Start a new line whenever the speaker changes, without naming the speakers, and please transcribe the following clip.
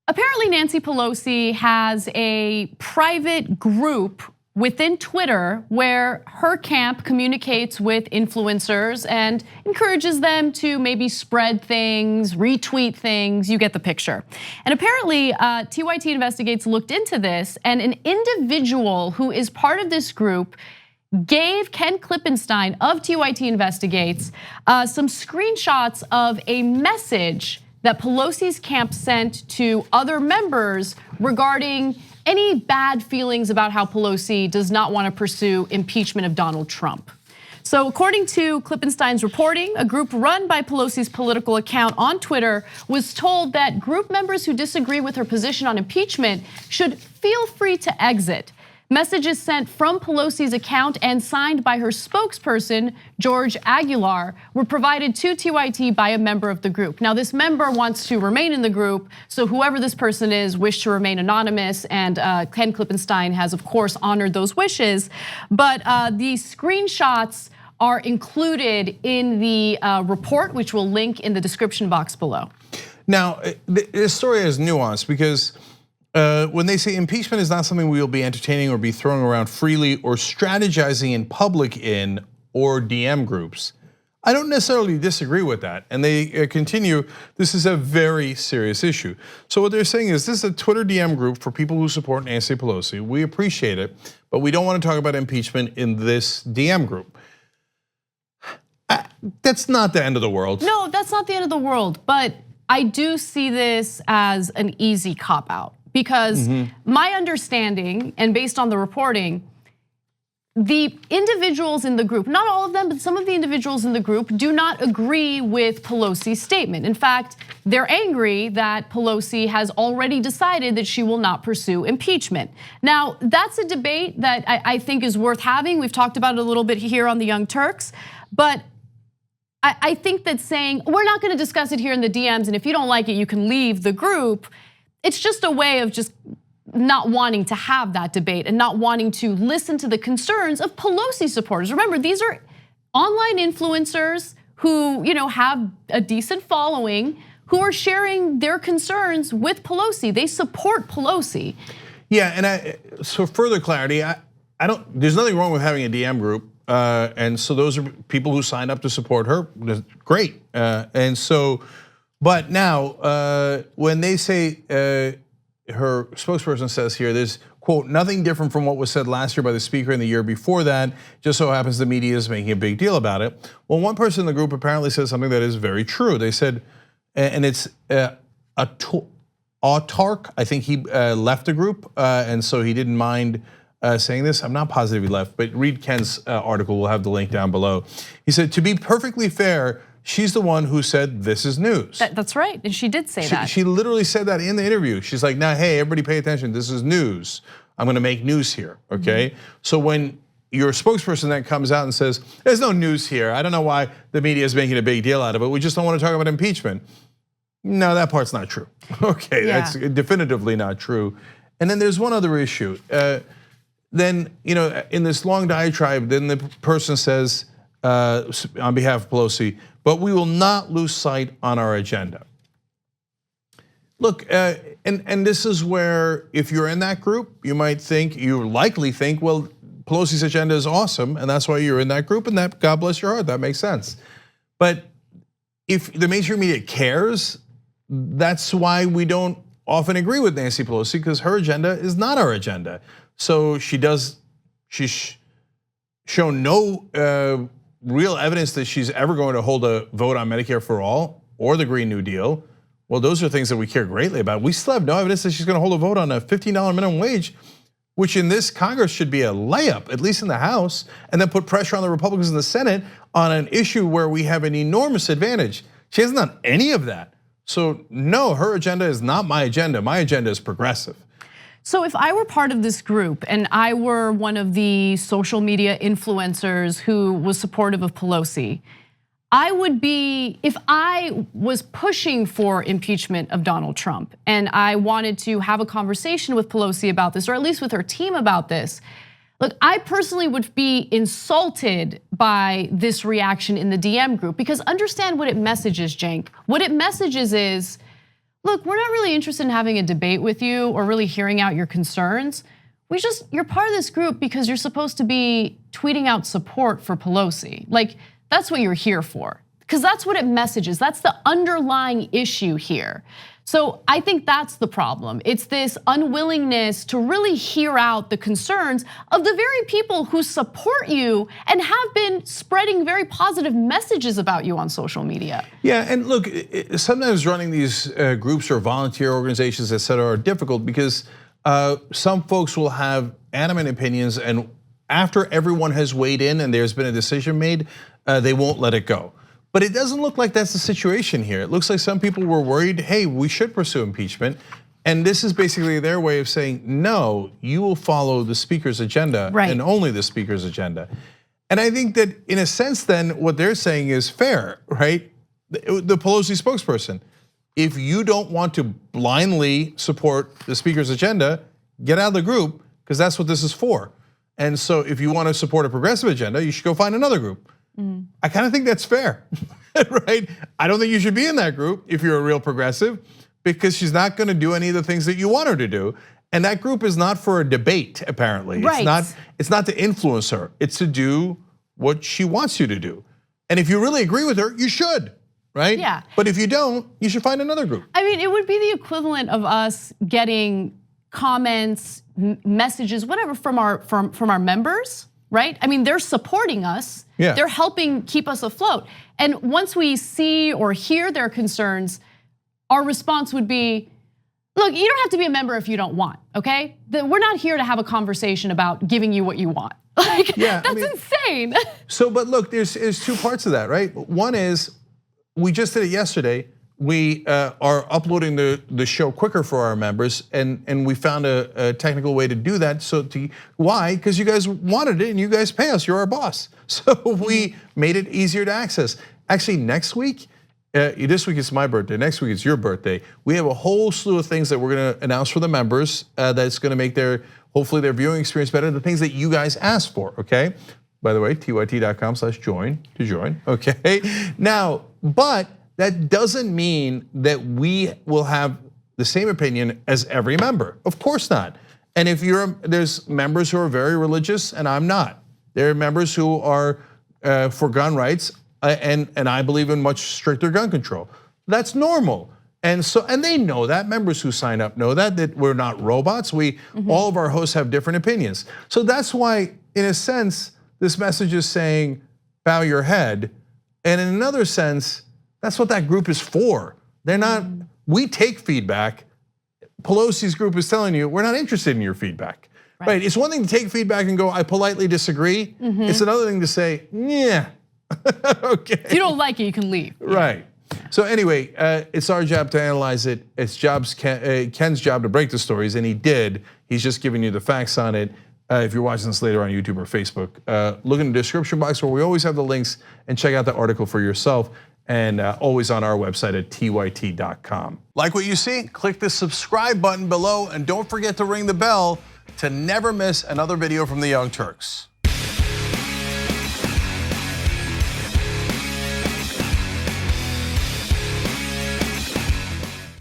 Apparently, Nancy Pelosi has a private group within Twitter where her camp communicates with influencers and encourages them to maybe spread things, retweet things, you get the picture. And apparently, TYT Investigates looked into this, and an individual who is part of this group gave Ken Klippenstein of TYT Investigates some screenshots of a message that Pelosi's camp sent to other members regarding any bad feelings about how Pelosi does not want to pursue impeachment of Donald Trump. So according to Klippenstein's reporting, a group run by Pelosi's political account on Twitter was told that group members who disagree with her position on impeachment should feel free to exit. Messages sent from Pelosi's account and signed by her spokesperson, George Aguilar, were provided to TYT by a member of the group. Now, this member wants to remain in the group, so whoever this person is wished to remain anonymous, and Ken Klippenstein has, of course, honored those wishes. But the screenshots are included in the report, which we'll link in the description box below.
Now, this story is nuanced because when they say impeachment is not something we will be entertaining or be throwing around freely or strategizing in public in or DM groups, I don't necessarily disagree with that. And they continue, this is a very serious issue. So what they're saying is this is a Twitter DM group for people who support Nancy Pelosi. We appreciate it, but we don't want to talk about impeachment in this DM group. That's not the end of the world.
No, that's not the end of the world, but I do see this as an easy cop-out. Because my understanding, and based on the reporting, the individuals in the group, not all of them, but some of the individuals in the group do not agree with Pelosi's statement. In fact, they're angry that Pelosi has already decided that she will not pursue impeachment. Now, that's a debate that I think is worth having. We've talked about it a little bit here on the Young Turks, but I think that saying, we're not gonna discuss it here in the DMs, and if you don't like it, you can leave the group, it's just a way of just not wanting to have that debate and not wanting to listen to the concerns of Pelosi supporters. Remember, these are online influencers who have a decent following, who are sharing their concerns with Pelosi. They support Pelosi.
Yeah, and so further clarity, there's nothing wrong with having a DM group. And so those are people who signed up to support her, great. And so, but now, when they say, her spokesperson says here, there's, quote, nothing different from what was said last year by the speaker and the year before that, just so happens the media is making a big deal about it. Well, one person in the group apparently said something that is very true. They said, and it's Turk, I think he left the group, and so he didn't mind saying this. I'm not positive he left, but read Ken's article, we'll have the link down below. He said, to be perfectly fair, she's the one who said this is news.
That's right, and she did say that.
She literally said that in the interview. She's like, nah, hey, everybody pay attention, this is news. I'm gonna make news here, okay? So when your spokesperson then comes out and says, there's no news here, I don't know why the media is making a big deal out of it, we just don't wanna talk about impeachment. No, that part's not true, okay? Yeah. That's definitively not true. And then there's one other issue. Then, in this long diatribe, then the person says, on behalf of Pelosi, but we will not lose sight on our agenda. Look, and this is where, if you're in that group, you likely think, well, Pelosi's agenda is awesome, and that's why you're in that group, and that, God bless your heart, that makes sense. But if the mainstream media cares, that's why we don't often agree with Nancy Pelosi, because her agenda is not our agenda. So she's shown no real evidence that she's ever going to hold a vote on Medicare for all or the Green New Deal. Well, those are things that we care greatly about. We still have no evidence that she's going to hold a vote on a $15 minimum wage, which in this Congress should be a layup, at least in the House, and then put pressure on the Republicans in the Senate on an issue where we have an enormous advantage. She hasn't done any of that. So no, her agenda is not my agenda. My agenda is progressive.
So if I were part of this group and I were one of the social media influencers who was supportive of Pelosi, I would be, if I was pushing for impeachment of Donald Trump and I wanted to have a conversation with Pelosi about this, or at least with her team about this, look, I personally would be insulted by this reaction in the DM group, because understand what it messages, Cenk. What it messages is, look, we're not really interested in having a debate with you or really hearing out your concerns. You're part of this group because you're supposed to be tweeting out support for Pelosi. Like, that's what you're here for. Because that's what it messages. That's the underlying issue here. So I think that's the problem. It's this unwillingness to really hear out the concerns of the very people who support you and have been spreading very positive messages about you on social media.
Yeah, and look, sometimes running these groups or volunteer organizations, et cetera, are difficult because some folks will have animate opinions, and after everyone has weighed in and there's been a decision made, they won't let it go. But it doesn't look like that's the situation here. It looks like some people were worried, hey, we should pursue impeachment. And this is basically their way of saying, no, you will follow the speaker's agenda and only the speaker's agenda. And I think that in a sense then what they're saying is fair, right? The Pelosi spokesperson, if you don't want to blindly support the speaker's agenda, get out of the group, because that's what this is for. And so if you want to support a progressive agenda, you should go find another group. I kind of think that's fair, right? I don't think you should be in that group if you're a real progressive, because she's not going to do any of the things that you want her to do. And that group is not for a debate, apparently.
Right.
It's not to influence her. It's to do what she wants you to do. And if you really agree with her, you should, right?
Yeah.
But if you don't, you should find another group.
I mean, it would be the equivalent of us getting comments, messages, whatever from our members, right? I mean, they're supporting us.
Yeah.
They're helping keep us afloat. And once we see or hear their concerns, our response would be, look, you don't have to be a member if you don't want, okay? We're not here to have a conversation about giving you what you want. Like, that's insane.
So, but look, there's two parts of that, right? One is, we just did it yesterday. We are uploading the show quicker for our members, and we found a technical way to do that. So why? Because you guys wanted it and you guys pay us, you're our boss. So we made it easier to access. Actually, next week, this week is my birthday, next week is your birthday. We have a whole slew of things that we're gonna announce for the members that's gonna make hopefully their viewing experience better, the things that you guys asked for, okay? By the way, tyt.com/join to join, okay? Now, but that doesn't mean that we will have the same opinion as every member. Of course not. And if there's members who are very religious and I'm not. There are members who are for gun rights and I believe in much stricter gun control. That's normal. And they know that, members who sign up know that we're not robots. All of our hosts have different opinions. So that's why, in a sense, this message is saying, bow your head. And in another sense, that's what that group is for. They're not, we take feedback. Pelosi's group is telling you, we're not interested in your feedback. Right? It's one thing to take feedback and go, I politely disagree. It's another thing to say, yeah, okay.
If you don't like it, you can leave.
Right. So anyway, it's our job to analyze it. It's Ken's job to break the stories, and he did. He's just giving you the facts on it. If you're watching this later on YouTube or Facebook, look in the description box where we always have the links, and check out the article for yourself. And always on our website at tyt.com. Like what you see? Click the subscribe button below, and don't forget to ring the bell to never miss another video from the Young Turks.